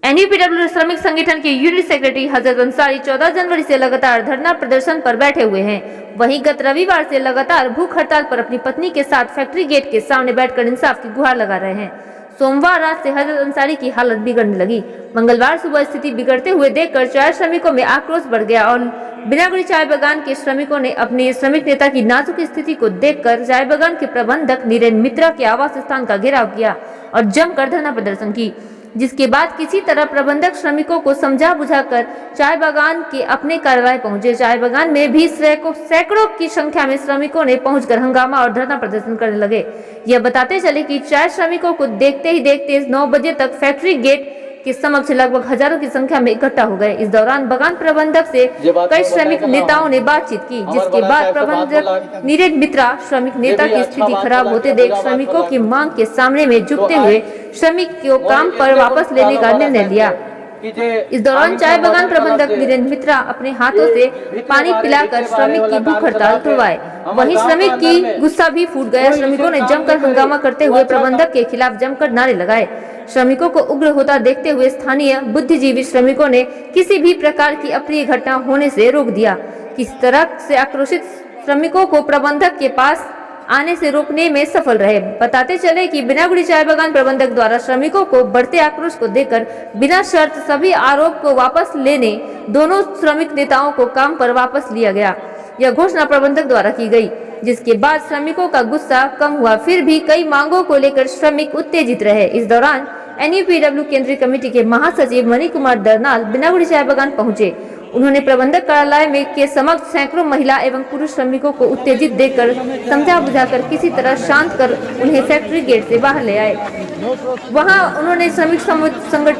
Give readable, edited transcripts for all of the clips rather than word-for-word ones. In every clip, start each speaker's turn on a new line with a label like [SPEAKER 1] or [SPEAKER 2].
[SPEAKER 1] NUPW श्रमिक संगठन के यूनिट सेक्रेटरी हजरत अंसारी 14 जनवरी से लगातार धरना प्रदर्शन पर बैठे हुए हैं। वहीं गत रविवार से लगातार भूख हड़ताल पर अपनी पत्नी के साथ फैक्ट्री गेट के सामने बैठकर इंसाफ की गुहार लगा रहे हैं। सोमवार रात से हजरत अंसारी की हालत बिगड़ने लगी। मंगलवार सुबह स्थिति बिगड़ते हुए देखकर चाय श्रमिकों में आक्रोश बढ़ गया और बिनागुड़ी चाय बागान के श्रमिकों ने अपने श्रमिक नेता की नाजुक स्थिति को देखकर चाय बागान के प्रबंधक नीरेन मित्रा के आवास स्थान का घेराव किया और जमकर धरना प्रदर्शन की, जिसके बाद किसी तरह प्रबंधक श्रमिकों को समझा बुझाकर चाय बागान के अपने कार्यालय पहुंचे। चाय बागान में भी सैकड़ों की संख्या में श्रमिकों ने पहुंचकर हंगामा और धरना प्रदर्शन करने लगे। यह बताते चले कि चाय श्रमिकों को देखते ही देखते 9 बजे तक फैक्ट्री गेट के समक्ष लगभग हजारों की संख्या में इकट्ठा हो गए। इस दौरान बागान प्रबंधक से कई श्रमिक नेताओं ने बातचीत की, जिसके बाद प्रबंधक नीरज मित्रा श्रमिक नेता की स्थिति खराब होते देख श्रमिकों की मांग के सामने में झुकते हुए श्रमिक को काम पर वापस लेने का निर्णय लिया। इस दौरान चाय बागान प्रबंधक वीरेंद्र मित्रा अपने हाथों से पानी पिलाकर श्रमिक की भूख हड़ताल तुड़वाए। वहीं श्रमिक की गुस्सा भी फूट गया। श्रमिकों ने जमकर हंगामा करते हुए प्रबंधक के खिलाफ जमकर नारे लगाए। श्रमिकों को उग्र होता देखते हुए स्थानीय बुद्धिजीवी श्रमिकों ने किसी भी प्रकार की अप्रिय घटना होने से रोक दिया। किस तरह से आक्रोशित श्रमिकों को प्रबंधक के पास आने से रोकने में सफल रहे। बताते चले कि बिनागुड़ी चाय बागान प्रबंधक द्वारा श्रमिकों को बढ़ते आक्रोश को देखकर बिना शर्त सभी आरोप को वापस लेने दोनों श्रमिक नेताओं को काम पर वापस लिया गया। यह घोषणा प्रबंधक द्वारा की गई, जिसके बाद श्रमिकों का गुस्सा कम हुआ। फिर भी कई मांगों को लेकर श्रमिक उत्तेजित रहे। इस दौरान एनयूपीडब्ल्यू केंद्रीय कमेटी के महासचिव मणि कुमार दरनाल बिनागुड़ी चाय बागान पहुंचे। उन्होंने प्रबंधक कार्यालय में के समक्ष सैकड़ों महिला एवं पुरुष श्रमिकों को उत्तेजित देखकर समझा बुझाकर किसी तरह शांत कर उन्हें फैक्ट्री गेट से बाहर ले आए। वहां उन्होंने श्रमिक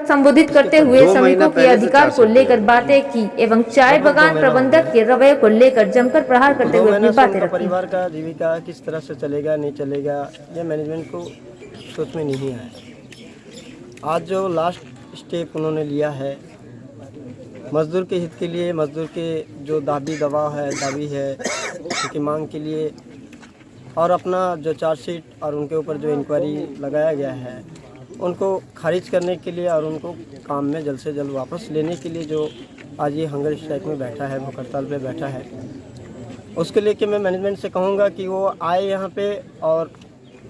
[SPEAKER 1] संबोधित करते हुए श्रमिकों के अधिकार को लेकर बातें की एवं चाय बागान प्रबंधक के रवैये को लेकर जमकर प्रहार करते हुए अपनी बातें रखी।
[SPEAKER 2] परिवार का जीविका किस तरह से चलेगा नहीं चलेगा, यह मैनेजमेंट को सोच में नहीं आया। आज जो लास्ट स्टेप उन्होंने लिया है मजदूर के हित के लिए, मजदूर के जो दाबी है उनकी मांग के लिए, और अपना जो चार्जशीट और उनके ऊपर जो इंक्वायरी लगाया गया है उनको खारिज करने के लिए और उनको काम में जल्द से जल्द वापस लेने के लिए जो आज ये हंगर स्ट्राइक में बैठा है, भूख हड़ताल पे बैठा है, उसके लिए कि मैं मैनेजमेंट से कहूँगा कि वो आए यहाँ पे और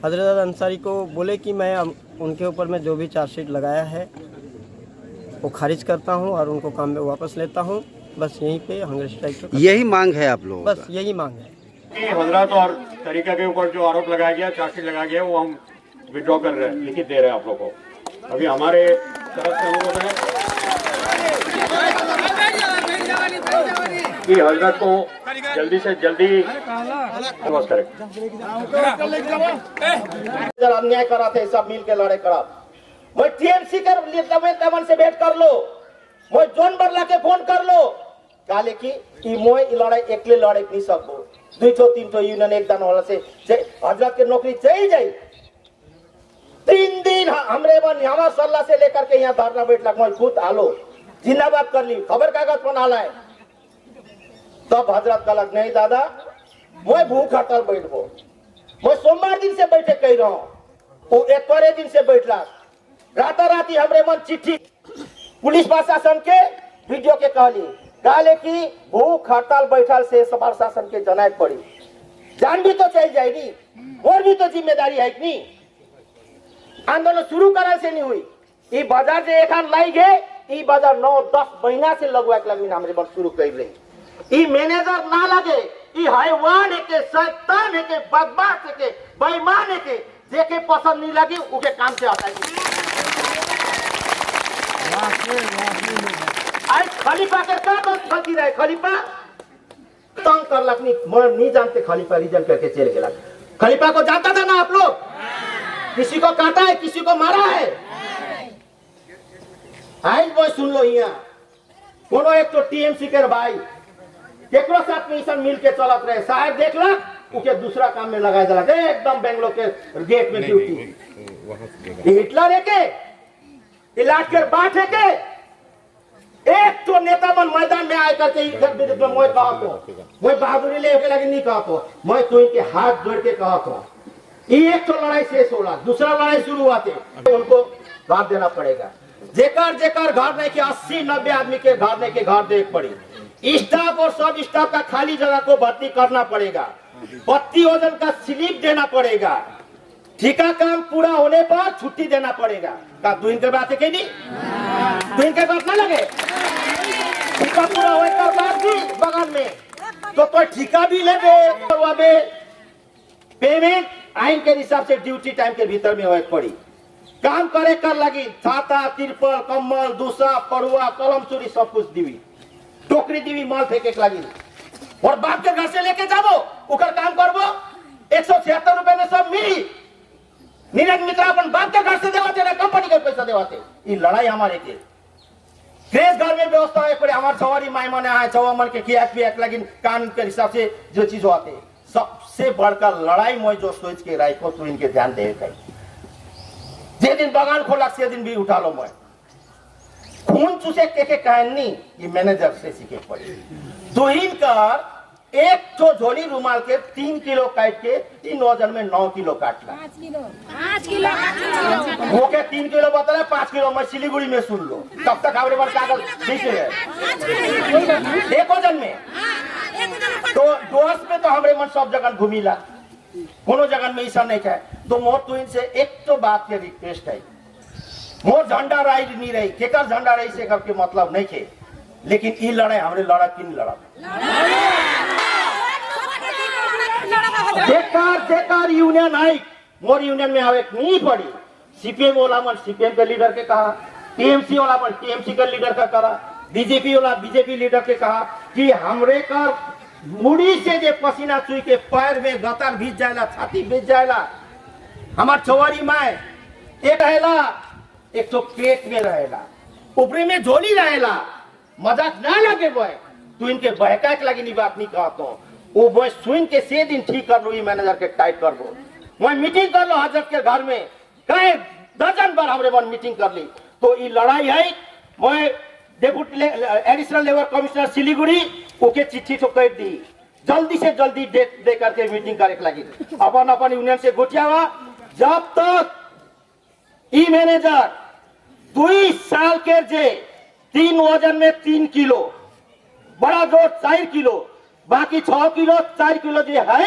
[SPEAKER 2] हजरत अंसारी को बोले कि मैं उनके ऊपर मैं जो भी चार्जशीट लगाया है वो खारिज करता हूं और उनको काम में वापस लेता हूं। बस यहीं पे हंगर स्ट्राइक
[SPEAKER 3] यही मांग है आप लोगों
[SPEAKER 2] बस यही मांग है।
[SPEAKER 4] हजरत और तरीका के ऊपर जो आरोप लगाया गया, चार्जशीट लगाया गया, वो हम विड्रॉ कर रहे हैं, लिखित दे रहे हैं आप लोगों को। अभी हमारे तरफ से अनुरोध है कि हजरत को जल्दी से जल्दी नमस्कार
[SPEAKER 5] अन्याय करा थे, सब मिल के लड़े करा। मैं टीएमसी कर तमन से भेंट कर लो, मैं जोन बरला के फोन कर लो, काले की मैं लड़ाई एकले लड़े नहीं सकबो। 2-3 यूनियन एक दान वाला से हजरत के नौकरी चाहिए जाए। 3 दिन हमरे बन हमारा सल्ला से लेकर के यहाँ धरना बैठ लग, मैं खुद आलो जिंदाबाद कर ली, खबर कागज बना लाए। तब हजरत का लग नहीं दादा, मैं भूख हड़ताल बैठबो। मैं सोमवार दिन से बैठे कह रहा हूँ, वो एक दिन से बैठ रहा। राताराती हमरे मन चिट्ठी पुलिस प्रशासन के वीडियो के कहले कि भूख हड़ताल बैठल से प्रशासन के जनाए पड़ी। जान भी तो चल जाएगी, और भी तो जिम्मेदारी है कि नहीं। आंदोलन शुरू करल से नहीं हुई। ये बाजार जे एखान लाई गए, ये बाजार 9-10 महीना से लगवा के लगी हमरे बन शुरू कर रही। ये मैनेजर ना लगे, ये हैवान है के, शैतान है के, बदमाश है के, बेईमान है के, जेके पसंद नहीं लगी उके काम से हटाएगी। आज खलीफा के का बस गलती रहे, खलीफा तंग कर लखनी, मैं नहीं जानते खलीफा रीजन करके चल गया। खलीफा को जानता था ना आप लोग, किसी को काटा है, किसी को मारा है। आज वो सुन लो, यहाँ कोनो एक तो टीएमसी के भाई केकरो साथ में मिल के चलत रहे, साहब देख ला उके दूसरा काम में लगा दिला एकदम बेंगलोर के गेट में ड्यूटी। हिटलर है के इलाज कर बात है के एक तो नेता बन मैदान में आए करके इधर विरुद्ध में मैं कहा तो मैं बहादुरी ले के लगे नहीं कहा तो मैं तो इनके हाथ जोड़ के कहा तो एक तो लड़ाई शेष होला, दूसरा लड़ाई शुरू हुआ थे, उनको बात देना पड़ेगा। जेकर जेकर घर नहीं के 80-90 आदमी के घर नहीं के घर देख पड़ी। स्टाफ और सब स्टाफ का खाली जगह को भर्ती करना पड़ेगा, पत्ती वजन का स्लिप देना पड़ेगा, ठेका काम पूरा होने पर छुट्टी देना पड़ेगा। का 2 दिन के बाद है नहीं 2 दिन के बाद ना लगे ठेका पूरा होने के बाद भी बगान में तो ठेका भी ले दे, पेमेंट आइन के हिसाब से ड्यूटी टाइम के भीतर में होए पड़ी। काम करे कर लगी छाता, तिरपल, कम्बल, दूसरा, पड़ुआ, कलम चूरी सब कुछ दीवी, टोकरी दीवी, माल फेंके लगी और बाप के घर से लेके जाबो उकर काम करबो 176 रुपए में सब मिली। नीरज मित्रा अपन बाप के घर से देवाते ना कंपनी के पैसा देवाते। ये लड़ाई हमारे के क्रेज घर में व्यवस्था है पड़े हमारे सवारी माई मने आए छवा मन के किया लेकिन कानून के हिसाब से जो चीज होते सबसे बढ़कर लड़ाई मैं जो सोच के राय को तू इनके ध्यान दे जे दिन बगान खोला से दिन भी उठा लो मैं खून चूसे के कहानी ये मैनेजर से सीखे पड़ी। दुहीन कर एक तो झोली रुमाल के 3 किलो काट के 3 वजन में 9 किलो काटना,
[SPEAKER 3] 5 किलो
[SPEAKER 5] वो के 3 किलो बता रहे 5 किलो मैं सिलीगुड़ी में सुन लो तब तक हमारे पास कागज दिखे है 1 वजन में तो दोस्त में तो हमारे मन सब जगह घूमिला कोनो जगह में ऐसा नहीं है। तो मोर तो इनसे एक तो बात के रिक्वेस्ट है, मोर झंडा राई नहीं रही केकर झंडा रही से करके मतलब नहीं थे, लेकिन ये लड़ाई हमारे लड़ा कि नहीं लड़ा बेकार यूनियन आई मोर यूनियन में आवे नहीं पड़ी। सीपीएम वाला मन सीपीएम के लीडर के कहा, टीएमसी वाला मन टीएमसी के लीडर का करा, बीजेपी वाला बीजेपी लीडर के कहा कि हमरे का मुड़ी से जे पसीना चुई के पैर में गतर भीज जाएला, छाती भीज जाएला, हमार छवारी माए एक रहेला, एक तो पेट में रहेला, ऊपरी में झोली रहेला। मजाक ना लगे बॉय तू इनके बहका के लगी नहीं बात नहीं कहता हूँ वो बॉय सुन के से दिन ठीक कर लो, मैनेजर के टाइट कर दो, मैं मीटिंग कर लो हजरत के घर में कहे दर्जन बार हमरे मन मीटिंग कर ली। तो ये लड़ाई है मैं deputy additional labour commissioner Siliguri okay चिट्ठी तो कह दी जल्दी से जल्दी डेट दे करके मीटिंग करे लगी अपन अपन यूनियन से गोटियावा। जब तक ई मैनेजर 2 साल के जे 3 वजन में 3 किलो बड़ा जोर 4 किलो बाकी 6 किलो 4 किलो जो है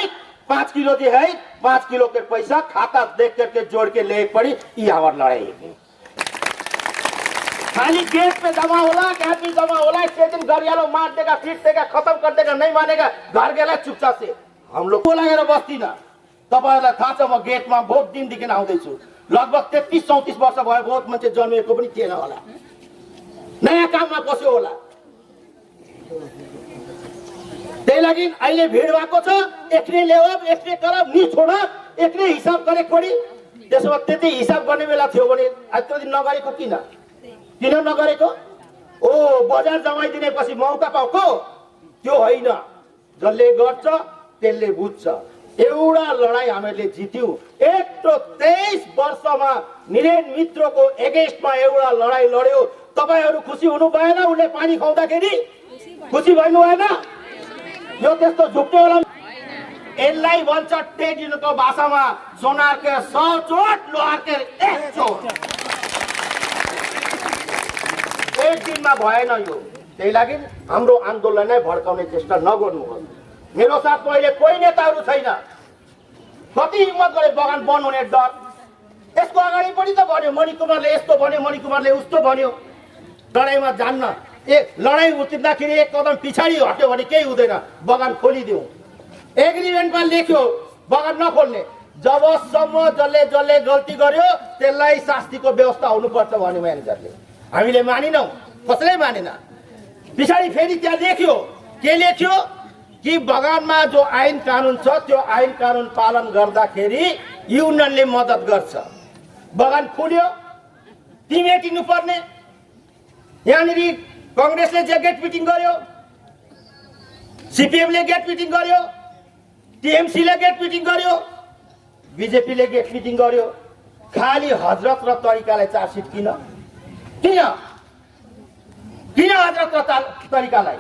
[SPEAKER 5] 5 किलो जो है 5 किलो के पैसा खाता देख करके जोड़ के ले पड़ी। ये हमारी लड़ाई है खाली गेट पे जमा होला घर पे जमा होला एक दिन घर वालों मार देगा पीट देगा खत्म कर देगा नहीं मानेगा घर गेला चुपचाप से हम लोग को लगेर बस्ती ना तपाईहरुलाई थाहा छ म गेटमा बहुत दिन देखि आउँदै छु लगभग 33-34 वर्ष भयो बहुत मान्छे जन्मेको पनि थिएन होला नयाँ काममा पस्यो होला त्यही लागि अहिले भिड भएको छ एकले लेवब एकले करब नि छोड एकले हिसाब गरे पडी त्यसो त्यति हिसाब गर्ने बेला थियो भने आज दिन नगरेको किन नगरेको ओ बजार जमाइदिने पछि मौका पाउँको त्यो होइन जसले गर्छ त्यसले बुझ्छ। एउटा लडाई हामीले जित्यौ एक तो 23 वर्षमा निरेन मित्रको एगेन्स्टमा एउटा लडाई लड्यो तपाईहरु खुसी हुनु भएन उले पानी खुवाउँदाखेरि खुसी भइनु भएन यो त्यस्तो झुक्ने होला यसलाई भन्छ टेडिनको भाषामा सोनारके 100 चोट लोहारके 1 चोट एक दिनमा भएन यो त्यही लागि हाम्रो आन्दोलनलाई भड्काउने चेष्टा नगर्नुहोस्। मेरो साथ अहिले कोही नेताहरू छैन कति हिम्मत गरे बगान बन्द हुने डर यसको अगाडि पनि त भन्यो मणिकुमारले यस्तो भन्यो मणिकुमारले उस्तो भन्यो लडाईमा जान्न ए लडाई उतिर्दाखेरि एक कदम पछाडि हट्यो भने केही हुँदैन बगान खोलिदिऊ एग्रिमेन्टमा लेख्यो बगान नखोल्ने जबसम्म जसले जसले गल्ती गर्यो त्यसलाई शास्तिको व्यवस्था हुनुपर्छ भन्यो म्यानेजरले हामीले मानिनौ कसैले मानेन पछाडि फेरि त्यहाँ लेख्यो के लेख्यो कि बगानमा जो आइन कानुन छ त्यो आइन कानुन पालन गर्दाखेरि युनियनले मद्दत गर्छ बगान खुल्यो तिमेटिनु पर्ने यहाँनिर कांग्रेसले जे गेट मिटिङ गर्यो सीपीएमले गेट मिटिङ गर्यो टीएमसीले गेट मिटिङ गर्यो बीजेपीले गेट मिटिङ गर्यो खाली हजरत र तरिकालाई चार्जसिट किन हजरत र तरिकालाई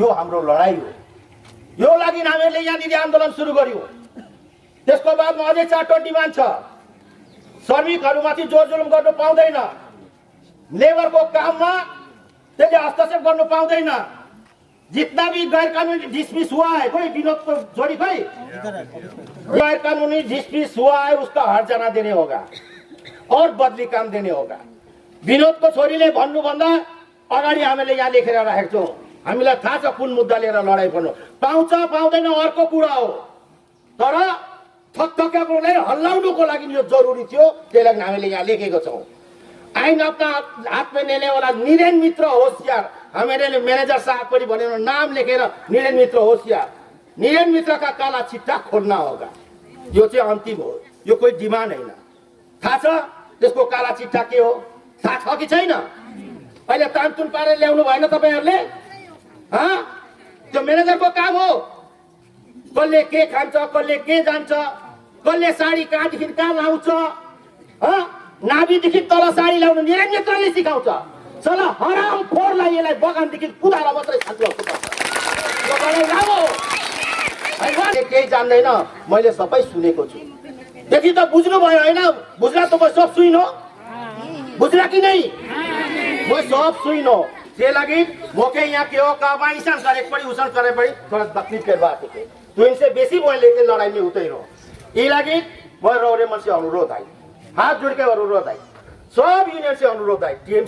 [SPEAKER 5] यो हाम्रो लडाई हो यो लागि हामीले यहाँनिर आन्दोलन सुरु गर्यो त्यसको बादमा अझै 4 डिमान्ड छ श्रमिकहरुमाथि जोर जुलुम गर्न पाउँदैन लेबरको काममा त्यसले हस्तक्षेप गर्नु पाउँदैन। जितना भी गैर कानूनी डिसमिस हुआ है, कोई विनोद को जोड़ी भाई, गैर कानूनी डिसमिस हुआ है उसका हर्जाना देने होगा और बदली काम देने होगा। विनोद को छोरीले भन्नुभन्दा अगाडि हामीले यहाँ लेखेर राखेको छौँ। हामीलाई थाहा छ कुन मुद्दा लिएर लडाइँ गर्नु पाउँछ पाउँदैन अर्को कुरा हो, तर थकथक्याकोलाई हल्लाउनुको लागि यो जरुरी थियो, त्यही लागि हामीले यहाँ लेखेको छौँ। आइन अपना हात में लेने वाला नीरेन मित्र होशियार, हमारे मैनेजर साहब को बने नाम लेके नीरेन मित्र होशियार, नीरेन मित्र का काला चिट्ठा खोलना होगा। यो चाहिँ अंतिम हो, यो कोई डिमांड होइन। थाहा छ त्यसको काला चिट्ठा के हो, थाहा छ कि छैन? अहिले तानतुन पारेर ल्याउनु भएन तपाईहरुले? त्यो म्यानेजरको काम हो। कसले के खान्छ, कसले के जान्छ, कसले साडी कहाँदेखि कहाँ लाउँछ, नाभिदेखि तल साडी लाउनु नीरेन मित्रले सिकाउँछ। चला हराम खोरलाई यसलाई बगानदेखि कुदाएर मात्रै छान्नुपर्छ। यो बगान राम्रो हो, केही जान्दैन, मैले सबै सुनेको छु। त्यति त बुझ्नु भयो होइन? बुझ्ला त म सब सुइनो, बुझ्ला कि नै? म सब सुइनो। त्यही लागि म के यहाँ के हो कामा ईशान करे पड़ी उसन करे पड़ी थोड़ा तकलीफ के बात है। तो इनसे बेसी मैं लेके लड़ाई में उतरी रहो। ये लगी मैं रोरे मन से अनुरोध आई, हाथ जोड़ के अनुरोध आई, सब यूनियन से अनुरोध आई, टीएम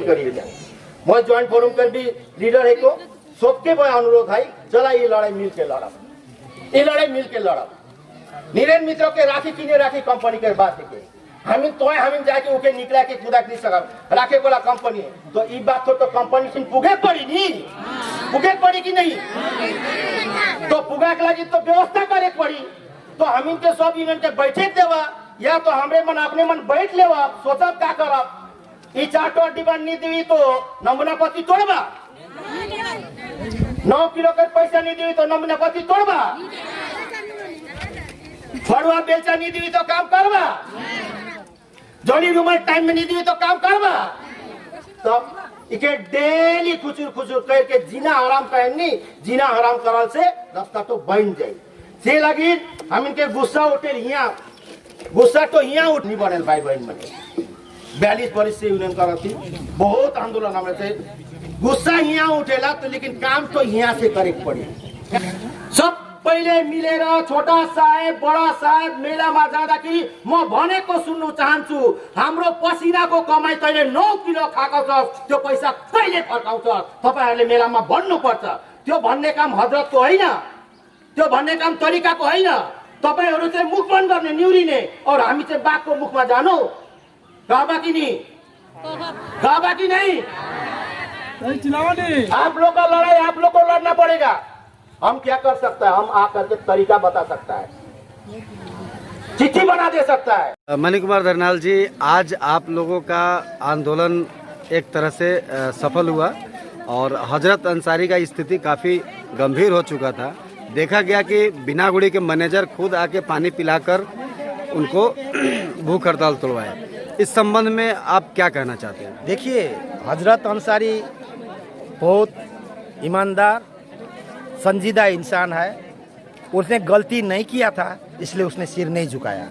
[SPEAKER 5] करिए जाए। मैं ज्वाइंट फोरम कर भी लीडर है को सबके मैं अनुरोध आई, चला ये लड़ाई मिल के लड़ा, ये लड़ाई मिल के लड़ा। नीरेन मित्र के राखी किने राखी कंपनी के बात है। हमें तो हमें जाके उके निकला के कुदा नहीं सका राखे वाला कंपनी है। तो ये बात तो कंपनी से पुगे पड़ी नहीं, पुगे पड़ी कि नहीं? तो पुगा के लगी तो व्यवस्था करे पड़ी। तो हम इनके सब यूनियन के बैठे देवा या तो हमरे मन अपने मन बैठ लेवा, सोचा क्या करब। ये चार्टर डिमांड नहीं दी तो नमूना पति तोड़बा, 9 किलो के पैसा नहीं दी तो नमूना पति तोड़बा, फड़ुआ बेलचा नहीं दी तो काम करवा, जोड़ी रूमर टाइम में नहीं दी तो काम करवा। तो इके डेली खुचुर खुचुर करके जीना हराम करे नहीं, जीना हराम करल से रास्ता तो बन जाए। से लगी हम इनके गुस्सा उठे यहाँ, गुस्सा तो यहाँ उठ नहीं बने भाई बहन बने। 42 वर्ष से यूनियन कर थी, बहुत आंदोलन हमें से गुस्सा यहाँ उठेला तो, लेकिन काम तो यहाँ से करे पड़ी। सब पहले मिलेर छोटा साहेब बड़ा साहेब मेलामा जाँदाखेरि म भनेको सुन्नु चाहन्छु, हाम्रो पसिनाको कमाई तैले 9 किलो खाएको छ, त्यो पैसा कहिले फर्काउँछ? तपाईहरुले मेलामा भन्नुपर्छ। त्यो भन्ने काम हजरतको होइन, त्यो भन्ने काम तरिकाको होइन। तपाईहरु चाहिँ मुख बन्द गर्ने न्युरिने और हामी चाहिँ बाघको मुखमा जानु। गाबा कि नहीं, गाबा कि नहीं? आप लोग का लड़ाई आप लोग को लड़ना पड़ेगा। हम क्या कर सकता है? हम आकर के तरीका बता सकता है, चिट्ठी बना दे सकता है।
[SPEAKER 2] मनी कुमार धरनाल जी, आज आप लोगों का आंदोलन एक तरह से सफल हुआ और हजरत अंसारी का स्थिति काफ़ी गंभीर हो चुका था। देखा गया कि बिनागुड़ी के मैनेजर खुद आके पानी पिलाकर उनको भूख हड़ताल तोड़वाए। इस संबंध में आप क्या कहना चाहते हैं?
[SPEAKER 3] देखिए, हजरत अंसारी बहुत ईमानदार संजीदा इंसान है। उसने गलती नहीं किया था, इसलिए उसने सिर नहीं झुकाया।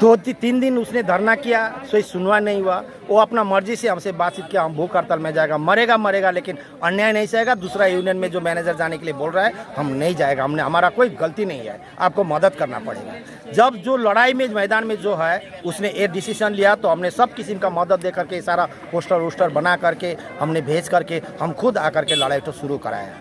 [SPEAKER 3] 2-3 दिन उसने धरना किया, कोई सुनवा नहीं हुआ। वो अपना मर्जी से हमसे बातचीत किया, हम भूख हड़ताल में जाएगा, मरेगा मरेगा, लेकिन अन्याय नहीं सहेगा। दूसरा यूनियन में जो मैनेजर जाने के लिए बोल रहा है, हम नहीं जाएगा, हमने हमारा कोई गलती नहीं है, आपको मदद करना पड़ेगा। जब जो लड़ाई में मैदान में जो है उसने ये डिसीजन लिया, तो हमने सब किस्म का मदद दे करके सारा पोस्टर वोस्टर बना करके हमने भेज करके हम खुद आकर के लड़ाई तो शुरू कराया।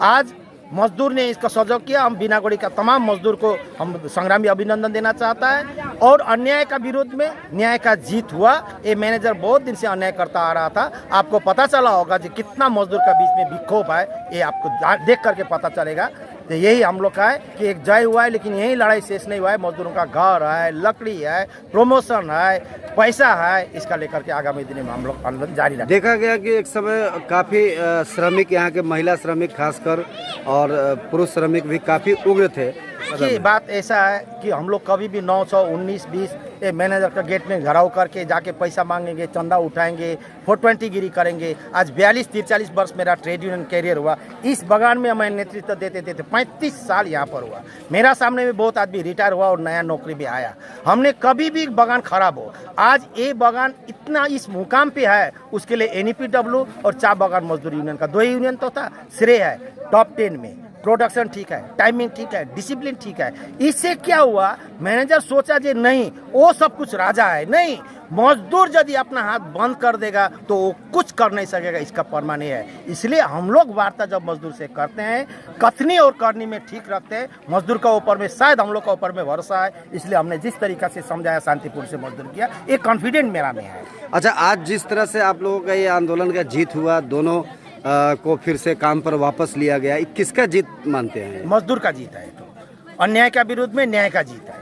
[SPEAKER 3] आज मजदूर ने इसका सहयोग किया। हम बिनागुड़ी का तमाम मजदूर को हम संग्रामी अभिनंदन देना चाहता है। और अन्याय का विरोध में न्याय का जीत हुआ। ये मैनेजर बहुत दिन से अन्याय करता आ रहा था, आपको पता चला होगा कि कितना मजदूर का बीच में विक्षोभ है, ये आपको देख करके पता चलेगा। तो यही हम लोग का है कि एक जय हुआ है, लेकिन यही लड़ाई शेष नहीं हुआ है। मजदूरों का घर है, लकड़ी है, प्रमोशन है, पैसा है, इसका लेकर के आगामी दिन में हम लोग आंदोलन जारी रखेंगे।
[SPEAKER 2] देखा गया कि एक समय काफ़ी श्रमिक, यहाँ के महिला श्रमिक खासकर और पुरुष श्रमिक भी काफ़ी उग्र थे।
[SPEAKER 3] देखिए बात ऐसा है कि हम लोग कभी भी 900, 19, 20 ये मैनेजर का गेट में घराव करके जाके पैसा मांगेंगे, चंदा उठाएंगे, 420 गिरी करेंगे। आज 42-43 वर्ष मेरा ट्रेड यूनियन कैरियर हुआ। इस बगान में मैं नेतृत्व देते देते 35 साल यहाँ पर हुआ। मेरा सामने में बहुत आदमी रिटायर हुआ और नया नौकरी भी आया। हमने कभी भी बगान खराब हो, आज ये बगान इतना इस मुकाम पे है, उसके लिए NEPW और चा बगान मजदूर यूनियन का 2 यूनियन तो था, श्रेय है। टॉप 10 में प्रोडक्शन ठीक है, टाइमिंग ठीक है, डिसिप्लिन ठीक है। इससे क्या हुआ, मैनेजर सोचा जे नहीं वो सब कुछ राजा है, नहीं, मजदूर यदि अपना हाथ बंद कर देगा तो वो कुछ कर नहीं सकेगा, इसका प्रमाण है। इसलिए हम लोग वार्ता जब मजदूर से करते हैं, कथनी और करनी में ठीक रखते हैं। मजदूर का ऊपर में शायद हम लोग का ऊपर में भरोसा है, इसलिए हमने जिस तरीका से समझाया शांतिपूर्ण से मजदूर किया, ये कॉन्फिडेंट मेरा में है।
[SPEAKER 6] अच्छा, आज जिस तरह से आप लोगों का ये आंदोलन का जीत हुआ, दोनों को फिर से काम पर वापस लिया गया, किसका जीत मानते हैं?
[SPEAKER 3] मजदूर का जीत है। तो अन्याय का विरोध में न्याय का जीत है।